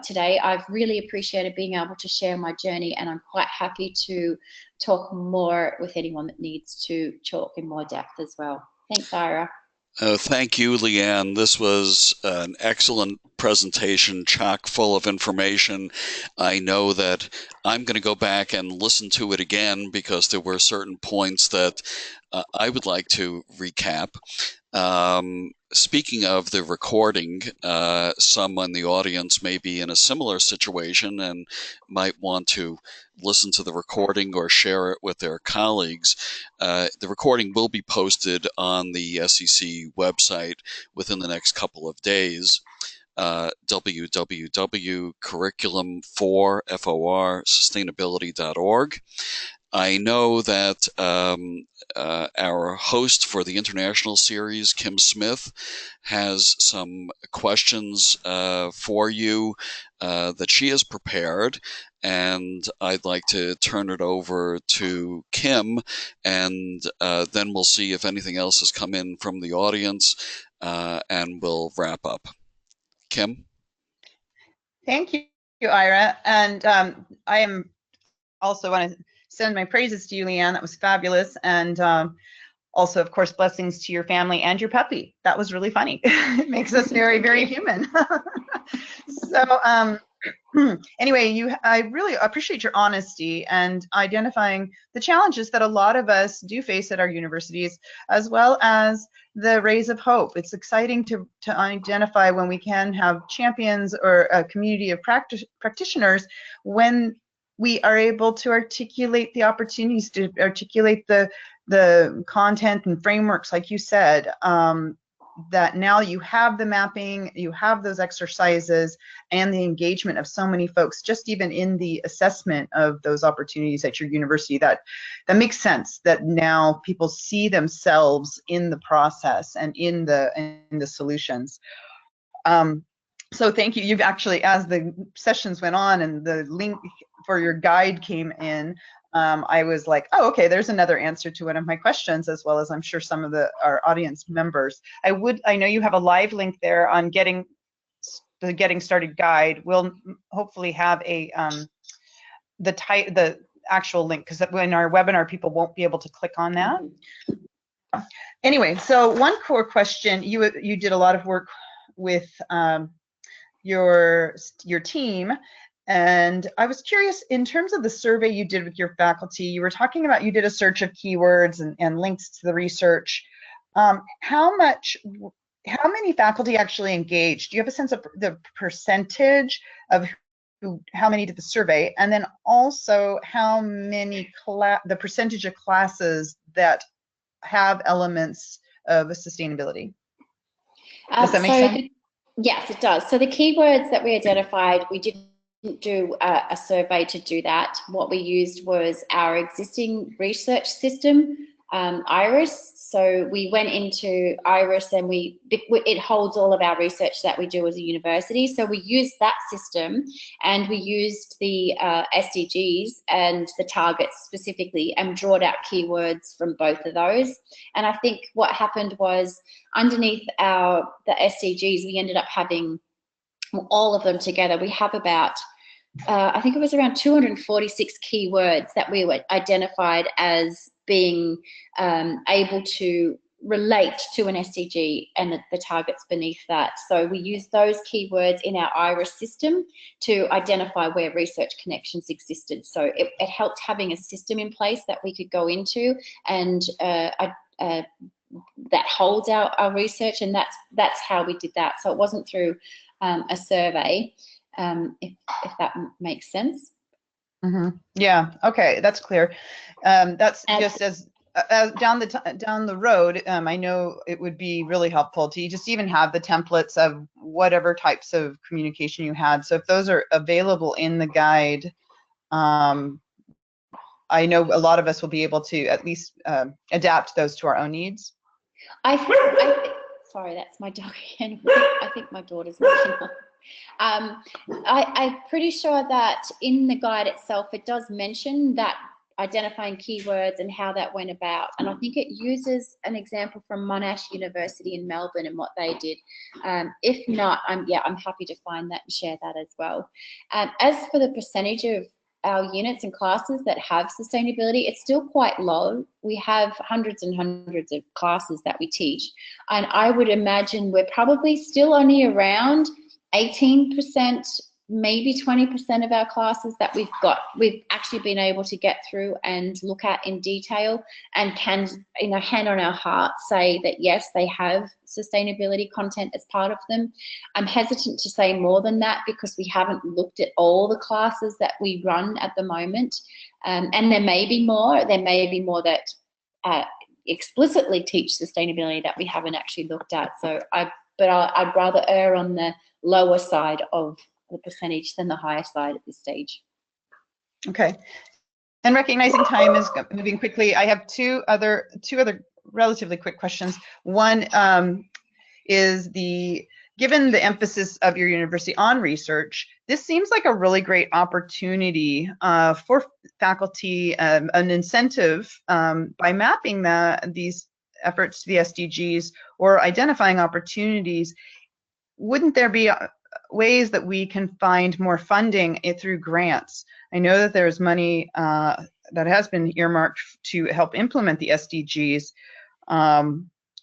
today. I've really appreciated being able to share my journey, and I'm quite happy to talk more with anyone that needs to talk in more depth as well. Thanks, Ira. Thank you, Leanne. This was an excellent presentation, chock full of information. I know that I'm going to go back and listen to it again because there were certain points that I would like to recap. Speaking of the recording, some in the audience may be in a similar situation and might want to listen to the recording or share it with their colleagues. The recording will be posted on the SCC website within the next couple of days. www.curriculum4sustainability.org. I know that our host for the international series, Kim Smith, has some questions for you that she has prepared, and I'd like to turn it over to Kim, and then we'll see if anything else has come in from the audience, and we'll wrap up. Kim? Thank you, Ira. And I am also want to send my praises to you, Leanne. That was fabulous. And also, of course, blessings to your family and your puppy. That was really funny. It makes us very, very human. So anyway, I really appreciate your honesty and identifying the challenges that a lot of us do face at our universities, as well as the rays of hope. It's exciting to identify when we can have champions or a community of practitioners when we are able to articulate the opportunities, to articulate the content and frameworks, like you said, that now you have the mapping, you have those exercises, and the engagement of so many folks, just even in the assessment of those opportunities at your university. That makes sense, that now people see themselves in the process and in the solutions. So thank you. You've actually, as the sessions went on and the link for your guide came in, I was like, oh, okay, there's another answer to one of my questions, as well as I'm sure some of our audience members. I know you have a live link there on the Getting Started guide. We'll hopefully have a the actual link, because in our webinar people won't be able to click on that. Anyway, so one core question, you did a lot of work with your team, and I was curious, in terms of the survey you did with your faculty, you were talking about you did a search of keywords and links to the research. How many faculty actually engaged? Do you have a sense of the percentage of how many did the survey, and then also how many the percentage of classes that have elements of sustainability? Does that make sense? Yes, it does. So the keywords that we identified, we didn't do a survey to do that. What we used was our existing research system, IRIS. So we went into IRIS, and it holds all of our research that we do as a university. So we used that system, and we used the SDGs and the targets specifically, and drawed out keywords from both of those. And I think what happened was, underneath the SDGs, we ended up having all of them together. We have about I think it was around 246 keywords that we were identified as being able to relate to an SDG and the targets beneath that. So we use those keywords in our IRIS system to identify where research connections existed. So it helped having a system in place that we could go into, and that holds our research, and that's how we did that. So it wasn't through a survey. If that makes sense. Mm-hmm. Yeah. Okay, that's clear. That's just as down the road. I know it would be really helpful to just even have the templates of whatever types of communication you had. So if those are available in the guide, I know a lot of us will be able to at least adapt those to our own needs. Sorry, that's my dog again. I think my daughter's waking up. I'm pretty sure that in the guide itself, it does mention that identifying keywords and how that went about. And I think it uses an example from Monash University in Melbourne and what they did. If not, I'm happy to find that and share that as well. As for the percentage of our units and classes that have sustainability, it's still quite low. We have hundreds and hundreds of classes that we teach. And I would imagine we're probably still only around 18%, maybe 20% of our classes that we've actually been able to get through and look at in detail, and can, hand on our heart, say that yes, they have sustainability content as part of them. I'm hesitant to say more than that because we haven't looked at all the classes that we run at the moment, and there may be more. There may be more that explicitly teach sustainability that we haven't actually looked at. So I'd rather err on the lower side of the percentage than the higher side at this stage. Okay. And recognizing time is moving quickly, I have two other relatively quick questions. One is given the emphasis of your university on research, this seems like a really great opportunity for faculty, an incentive by mapping these efforts to the SDGs or identifying opportunities. Wouldn't there be ways that we can find more funding through grants? I know that there's money that has been earmarked to help implement the SDGs.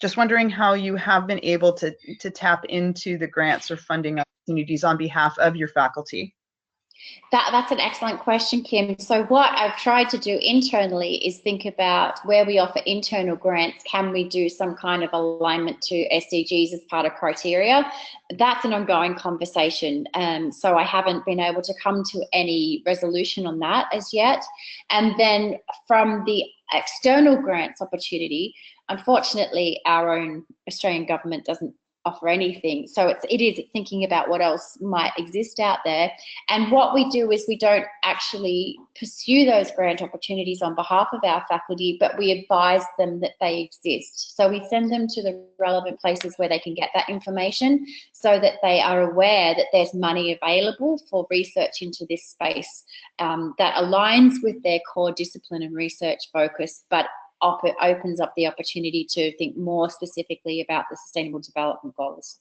Just wondering how you have been able to tap into the grants or funding opportunities on behalf of your faculty. That's an excellent question, Kim. So what I've tried to do internally is think about where we offer internal grants, can we do some kind of alignment to SDGs as part of criteria? That's an ongoing conversation. So I haven't been able to come to any resolution on that as yet. And then from the external grants opportunity, unfortunately, our own Australian government doesn't offer anything. So it is thinking about what else might exist out there. And what we do is we don't actually pursue those grant opportunities on behalf of our faculty, but we advise them that they exist. So we send them to the relevant places where they can get that information so that they are aware that there's money available for research into this space that aligns with their core discipline and research focus, but it opens up the opportunity to think more specifically about the Sustainable Development Goals.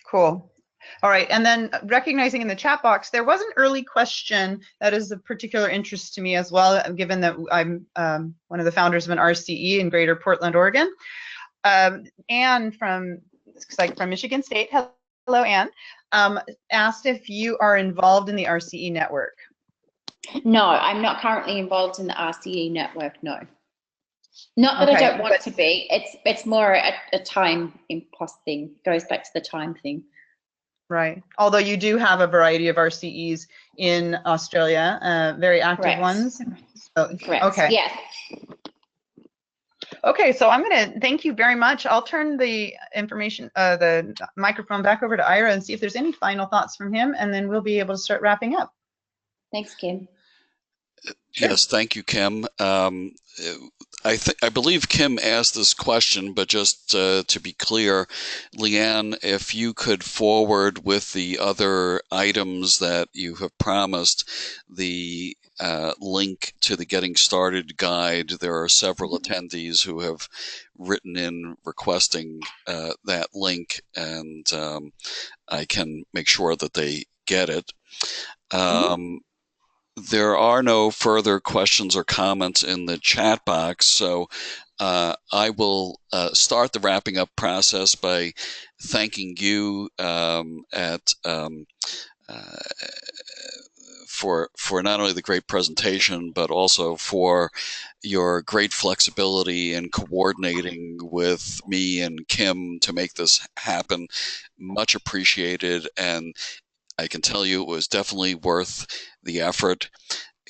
Cool. All right, and then recognizing in the chat box, there was an early question that is of particular interest to me as well, given that I'm one of the founders of an RCE in Greater Portland, Oregon. Anne from Michigan State, hello Anne, asked if you are involved in the RCE network. No, I'm not currently involved in the RCE network, no. Not that I don't want to be, it's more a time impost thing, goes back to the time thing. Right. Although you do have a variety of RCEs in Australia, very active Correct. ones. So, Correct. okay. Yes. Okay, so I'm going to thank you very much. I'll turn the the microphone back over to Ira and see if there's any final thoughts from him, and then we'll be able to start wrapping up. Thanks, Kim. Sure. Yes, thank you, Kim. I believe Kim asked this question, but just to be clear, Leanne, if you could forward with the other items that you have promised, the link to the Getting Started guide. There are several attendees who have written in requesting that link, and I can make sure that they get it. There are no further questions or comments in the chat box, so I will start the wrapping up process by thanking you for not only the great presentation, but also for your great flexibility in coordinating with me and Kim to make this happen. Much appreciated, and I can tell you it was definitely worth the effort.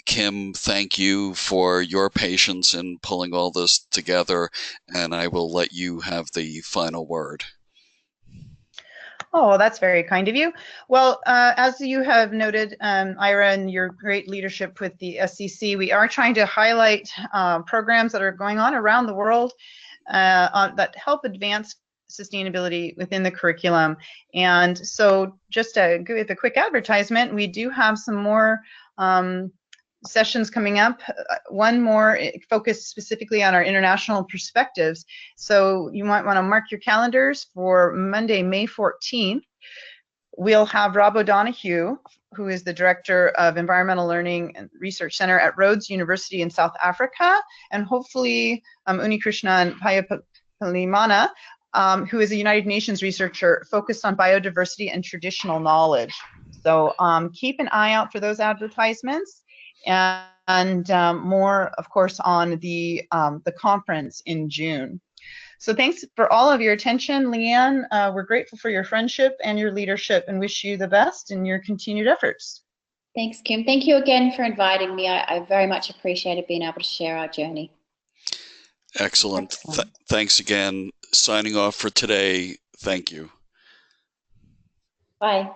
Kim, thank you for your patience in pulling all this together, and I will let you have the final word. Oh, that's very kind of you. Well, as you have noted, Ira, and your great leadership with the SCC, we are trying to highlight programs that are going on around the world that help advance sustainability within the curriculum. And so just to give a quick advertisement, we do have some more sessions coming up. One more focused specifically on our international perspectives. So you might want to mark your calendars for Monday, May 14th. We'll have Rob O'Donoghue, who is the Director of Environmental Learning and Research Center at Rhodes University in South Africa, and hopefully Unikrishnan Payapalimana, who is a United Nations researcher focused on biodiversity and traditional knowledge. So keep an eye out for those advertisements, and more, of course, on the conference in June. So thanks for all of your attention, Leanne. We're grateful for your friendship and your leadership, and wish you the best in your continued efforts. Thanks, Kim. Thank you again for inviting me. I very much appreciated being able to share our journey. Excellent. Thanks again. Signing off for today. Thank you. Bye.